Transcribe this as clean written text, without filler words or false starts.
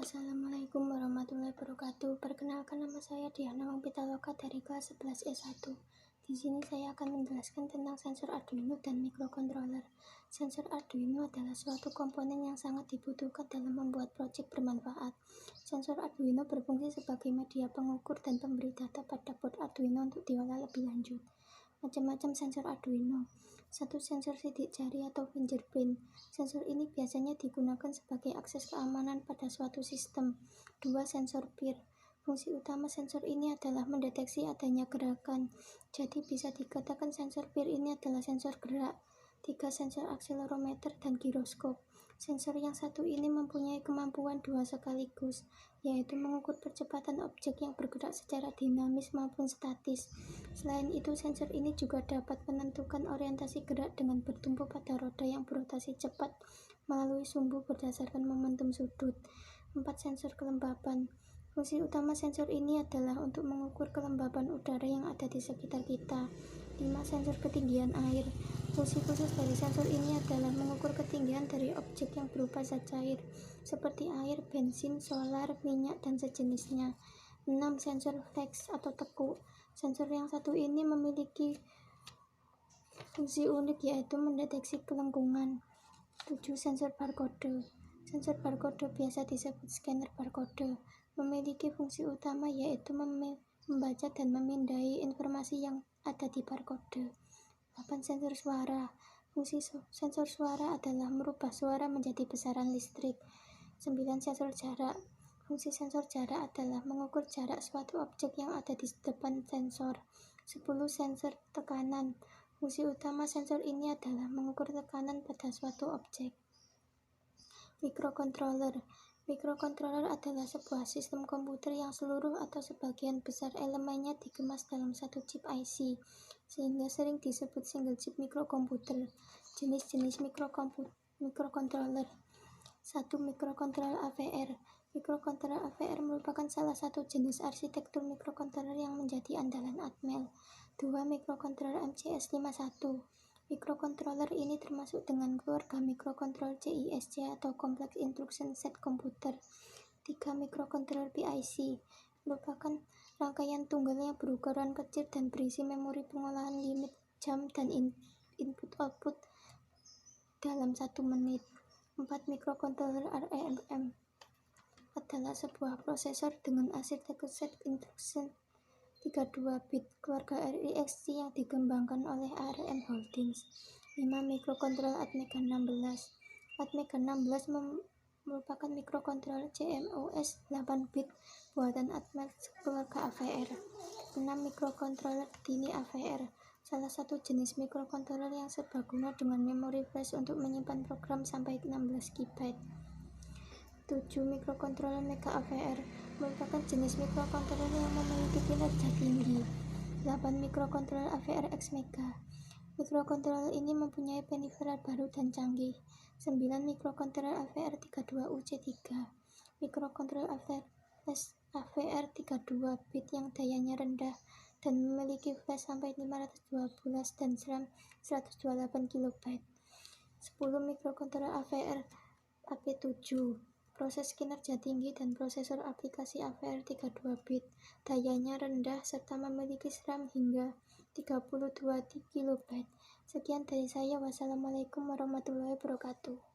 Assalamualaikum warahmatullahi wabarakatuh. Perkenalkan, nama saya Diana Pitaloka dari kelas 11 S1. Di sini saya akan menjelaskan tentang sensor Arduino dan microcontroller. Sensor Arduino adalah suatu komponen yang sangat dibutuhkan dalam membuat proyek bermanfaat. Sensor Arduino berfungsi sebagai media pengukur dan pemberi data pada board Arduino untuk diolah lebih lanjut. Macam-macam sensor Arduino. 1. Sensor sidik jari atau fingerprint. Sensor ini biasanya digunakan sebagai akses keamanan pada suatu sistem. 2. Sensor peer. Fungsi utama sensor ini adalah mendeteksi adanya gerakan. Jadi bisa dikatakan sensor peer ini adalah sensor gerak. 3. Sensor akselerometer dan giroskop. Sensor yang satu ini mempunyai kemampuan dua sekaligus, yaitu mengukur percepatan objek yang bergerak secara dinamis maupun statis. Selain itu, sensor ini juga dapat menentukan orientasi gerak dengan bertumpu pada roda yang berotasi cepat melalui sumbu berdasarkan momentum sudut. 4. Sensor kelembapan. Fungsi utama sensor ini adalah untuk mengukur kelembapan udara yang ada di sekitar kita. 5. Sensor ketinggian air. Fungsi khusus dari sensor ini adalah mengukur ketinggian dari objek yang berupa zat cair, seperti air, bensin, solar, minyak, dan sejenisnya. 6. Sensor flex atau tekuk. Sensor yang satu ini memiliki fungsi unik, yaitu mendeteksi kelengkungan. 7. Sensor barcode. Sensor barcode biasa disebut scanner barcode, memiliki fungsi utama yaitu membaca dan memindai informasi yang ada di barcode. 8. Sensor suara. Fungsi sensor suara adalah merubah suara menjadi besaran listrik. 9. Sensor jarak. Fungsi sensor jarak adalah mengukur jarak suatu objek yang ada di depan sensor. 10. Sensor tekanan. Fungsi utama sensor ini adalah mengukur tekanan pada suatu objek. Microcontroller. Microcontroller adalah sebuah sistem komputer yang seluruh atau sebagian besar elemennya dikemas dalam satu chip IC, sehingga sering disebut single chip microkomputer. Jenis-jenis microcontroller. 1. Microcontroller AVR. Microcontroller AVR merupakan salah satu jenis arsitektur microcontroller yang menjadi andalan Atmel. 2. Microcontroller MCS51. Microcontroller ini termasuk dengan keluarga microcontroller CISC atau Complex Instruction Set Computer. 3. Microcontroller PIC merupakan rangkaian tunggal yang berukuran kecil dan berisi memori pengolahan limit jam dan input-output dalam 1 menit. 4. Microcontroller ARM adalah sebuah prosesor dengan arsitektur set instruction 32 bit keluarga RISC yang dikembangkan oleh ARM Holdings. 5. Microcontroller Atmega 16. Atmega 16 merupakan microcontroller CMOS 8 bit buatan Atmel keluarga AVR. 6. Microcontroller Tiny AVR, salah satu jenis microcontroller yang serbaguna dengan memori flash untuk menyimpan program sampai 16 GB. 7. Microcontroller Mega AVR merupakan jenis microcontroller yang memiliki kinerja tinggi. 8. Microcontroller AVR X Mega. Microcontroller ini mempunyai peripheral baru dan canggih. 9. Microcontroller AVR 32UC3. Microcontroller AVR 32 bit yang dayanya rendah dan memiliki flash sampai 512 dan RAM 128 KB. 10. Microcontroller AVR AP7. Proses kinerja tinggi dan prosesor aplikasi AVR 32 bit, dayanya rendah serta memiliki RAM hingga 32 KB. Sekian dari saya. Wassalamualaikum warahmatullahi wabarakatuh.